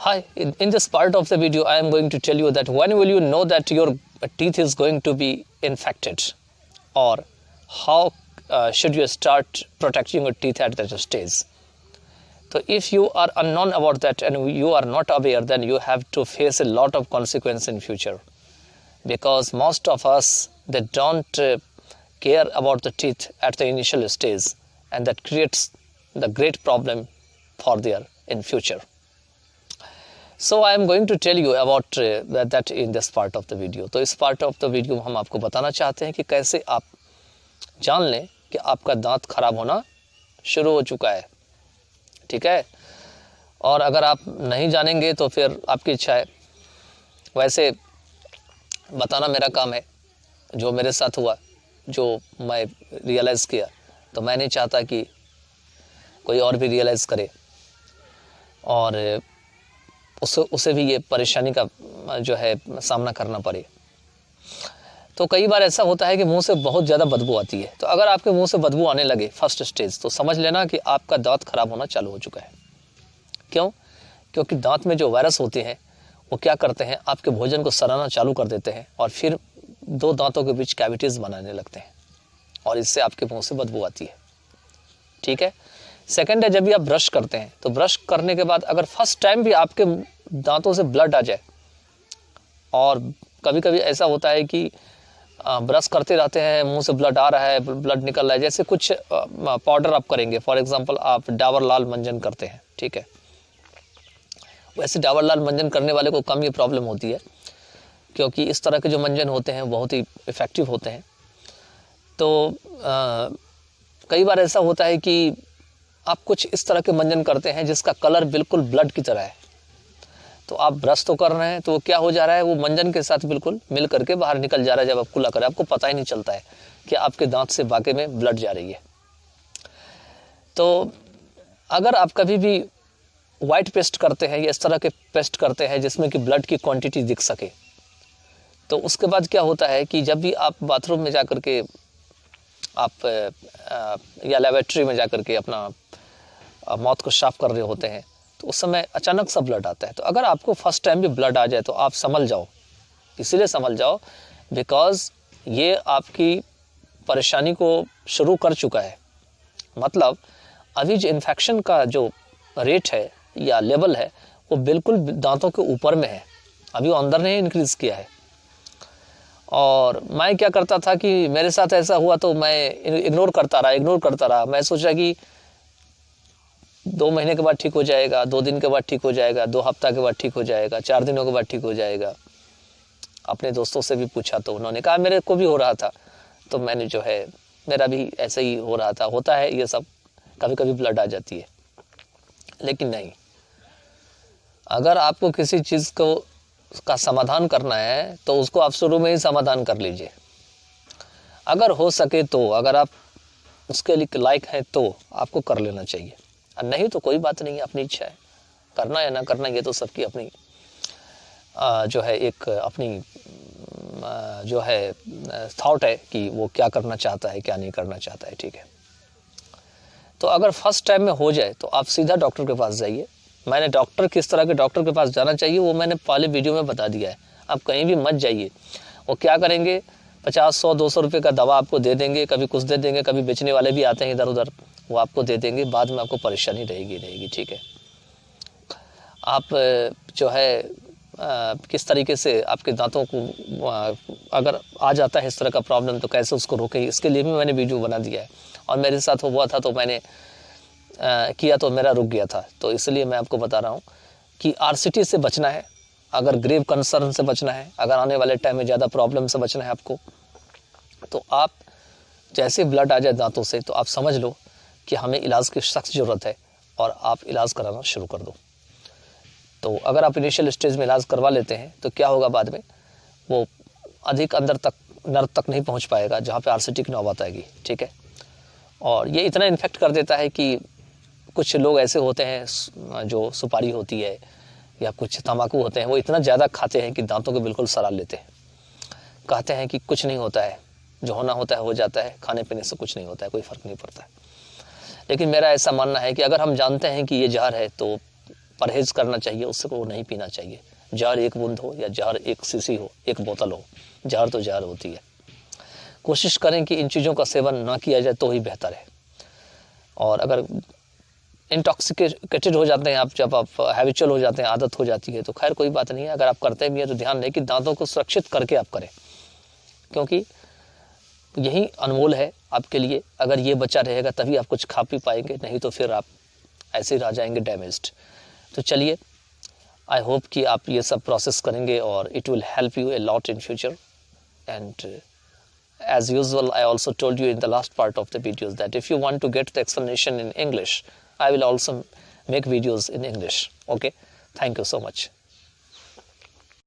Hi, in this part of the video, I am going to tell you that when will you know that your teeth is going to be infected, or how should you start protecting your teeth at that stage. So if you are unknown about that and you are not aware, then you have to face a lot of consequence in future, because most of us, they don't care about the teeth at the initial stage, and that creates the great problem for their in future. So I am going to tell you about that in this part of the video. तो इस part of the video हम आपको बताना चाहते हैं कि कैसे आप जान लें कि आपका दांत खराब होना शुरू हो चुका है, ठीक है। और अगर आप नहीं जानेंगे तो फिर आपकी इच्छा है। वैसे बताना मेरा काम है, जो मेरे साथ हुआ, जो मैं रियलाइज़ किया, तो मैं नहीं चाहता कि कोई और भी रियलाइज़ करे और उसे भी ये परेशानी का जो है सामना करना पड़े। तो कई बार ऐसा होता है कि मुंह से बहुत ज़्यादा बदबू आती है। तो अगर आपके मुंह से बदबू आने लगे फर्स्ट स्टेज, तो समझ लेना कि आपका दांत खराब होना चालू हो चुका है। क्यों? क्योंकि दांत में जो वायरस होते हैं वो क्या करते हैं, आपके भोजन को सड़ाना चालू कर देते हैं और फिर दो दांतों के बीच कैविटीज़ बनाने लगते हैं और इससे आपके मुँह से बदबू आती है, ठीक है। सेकंड है, जब भी आप ब्रश करते हैं तो ब्रश करने के बाद अगर फर्स्ट टाइम भी आपके दांतों से ब्लड आ जाए, और कभी कभी ऐसा होता है कि ब्रश करते रहते हैं, मुंह से ब्लड आ रहा है, ब्लड निकल रहा है, जैसे कुछ पाउडर आप करेंगे, फॉर एग्जांपल आप डाबर लाल मंजन करते हैं, ठीक है। वैसे डाबर लाल मंजन करने वाले को कम ये प्रॉब्लम होती है, क्योंकि इस तरह के जो मंजन होते हैं बहुत ही इफ़ेक्टिव होते हैं। तो कई बार ऐसा होता है कि आप कुछ इस तरह के मंजन करते हैं जिसका कलर बिल्कुल ब्लड की तरह है, तो आप ब्रश तो कर रहे हैं, तो वो क्या हो जा रहा है, वो मंजन के साथ बिल्कुल मिल करके बाहर निकल जा रहा है। जब आप कुल्ला करें आपको पता ही नहीं चलता है कि आपके दांत से वाकई में ब्लड जा रही है। तो अगर आप कभी भी वाइट पेस्ट करते हैं या इस तरह के पेस्ट करते हैं जिसमें कि ब्लड की क्वांटिटी दिख सके, तो उसके बाद क्या होता है कि जब भी आप बाथरूम में जा कर के आप या लेबोरेटरी में जा कर के अपना माउथ को साफ कर रहे होते हैं, तो उस समय अचानक सा ब्लड आता है। तो अगर आपको फर्स्ट टाइम भी ब्लड आ जाए तो आप संभल जाओ, इसीलिए संभल जाओ बिकॉज़ ये आपकी परेशानी को शुरू कर चुका है। मतलब अभी जो इन्फेक्शन का जो रेट है या लेवल है वो बिल्कुल दांतों के ऊपर में है, अभी वो अंदर नहीं इंक्रीज़ किया है। और मैं क्या करता था कि मेरे साथ ऐसा हुआ तो मैं इग्नोर करता रहा। मैं सोचा कि 2 महीने के बाद ठीक हो जाएगा, 2 दिन के बाद ठीक हो जाएगा, 2 हफ्ता के बाद ठीक हो जाएगा, 4 दिनों के बाद ठीक हो जाएगा। अपने दोस्तों से भी पूछा तो उन्होंने कहा मेरे को भी हो रहा था, तो मैंने जो है मेरा भी ऐसे ही हो रहा था। होता है ये सब, कभी कभी ब्लड आ जाती है, लेकिन नहीं, अगर आपको किसी चीज़ को का समाधान करना है तो उसको आप शुरू में ही समाधान कर लीजिए। अगर हो सके तो, अगर आप उसके लिए लायक हैं तो आपको कर लेना चाहिए, और नहीं तो कोई बात नहीं है, अपनी इच्छा है, करना या ना करना ये तो सबकी अपनी जो है एक अपनी जो है थॉट है कि वो क्या करना चाहता है क्या नहीं करना चाहता है, ठीक है। तो अगर फर्स्ट टाइम में हो जाए तो आप सीधा डॉक्टर के पास जाइए। मैंने डॉक्टर किस तरह के डॉक्टर के पास जाना चाहिए वो मैंने पहले वीडियो में बता दिया है। आप कहीं भी मत जाइए, वो क्या करेंगे 50, 100, 200 रुपये का दवा आपको दे देंगे, कभी कुछ दे देंगे, कभी बेचने वाले भी आते हैं इधर उधर, वो आपको दे देंगे, बाद में आपको परेशानी रहेगी, ठीक है। आप जो है किस तरीके से आपके दांतों को अगर आ जाता है इस तरह का प्रॉब्लम तो कैसे उसको रोकें, इसके लिए भी मैंने वीडियो बना दिया है। और मेरे साथ हुआ था तो मैंने किया तो मेरा रुक गया था, तो इसलिए मैं आपको बता रहा हूँ कि आरसीटी से बचना है, अगर ग्रेव कंसर्न से बचना है, अगर आने वाले टाइम में ज़्यादा प्रॉब्लम से बचना है आपको, तो आप जैसे ब्लड आ जाए दांतों से तो आप समझ लो कि हमें इलाज की सख्त ज़रूरत है और आप इलाज कराना शुरू कर दो। तो अगर आप इनिशियल स्टेज में इलाज करवा लेते हैं तो क्या होगा, बाद में वो अधिक अंदर तक नर्व तक नहीं पहुँच पाएगा जहाँ पर आरसीटी की नौबत आएगी, ठीक है। और ये इतना इन्फेक्ट कर देता है कि कुछ लोग ऐसे होते हैं जो सुपारी होती है या कुछ तंबाकू होते हैं, वो इतना ज़्यादा खाते हैं कि दांतों को बिल्कुल सड़ा लेते हैं। कहते हैं कि कुछ नहीं होता है, जो होना होता है हो जाता है, खाने पीने से कुछ नहीं होता है, कोई फ़र्क नहीं पड़ता है। लेकिन मेरा ऐसा मानना है कि अगर हम जानते हैं कि ये जहर है तो परहेज करना चाहिए, उसको नहीं पीना चाहिए। जहर एक बूंद हो या जहर एक शीशी हो, एक बोतल हो, जहर तो जहर होती है। कोशिश करें कि इन चीज़ों का सेवन ना किया जाए तो ही बेहतर है। और अगर इंटॉक्सिकेटेड हो जाते हैं आप, जब आप हैबिचुअल हो जाते हैं, आदत हो जाती है, तो खैर कोई बात नहीं है। अगर आप करते भी हैं तो ध्यान रहे कि दांतों को सुरक्षित करके आप करें, क्योंकि यही अनमोल है आपके लिए। अगर ये बचा रहेगा तभी आप कुछ खा पी पाएंगे, नहीं तो फिर आप ऐसे ही रह जाएंगे डैमेज्ड। तो चलिए, आई होप कि आप ये सब प्रोसेस करेंगे और it will help U a lot in future. And as usual, I also told you in the last part of the videos that if you want to get the explanation in English, I will also make videos in English. Okay, thank you so much.